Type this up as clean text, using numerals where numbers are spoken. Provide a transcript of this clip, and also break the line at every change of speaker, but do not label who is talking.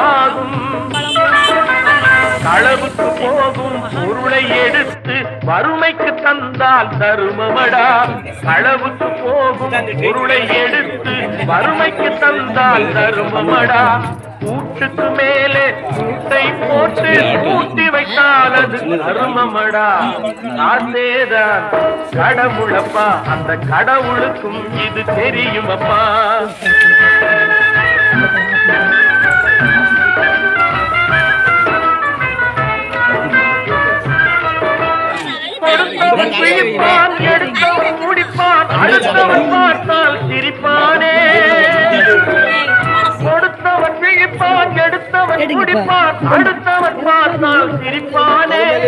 ஆகும். களவுக்கு போகும் பொருளை எடுத்து வறுமைக்கு தந்தால் தருமமடா. களவுக்கு போகும் பொருளை எடுத்து வறுமைக்கு தந்தால் தருமமடா. கூட்டுக்கு மேலே கூட்டை போட்டு கூட்டி வைத்தால் அது தருமமடா. காசேதான் கடவுளப்பா, அந்த கடவுளுக்கும் இது தெரியுமப்பா. கொடுத்தவன் பிழிப்பான், எடுத்தவன் முடிப்பான், அடுத்தவன் பார்த்தால் சிரிப்பானே. கொடுத்தவன் பிழிப்பான், எடுத்தவன் முடிப்பான், அடுத்தவன் பார்த்தால் சிரிப்பானே.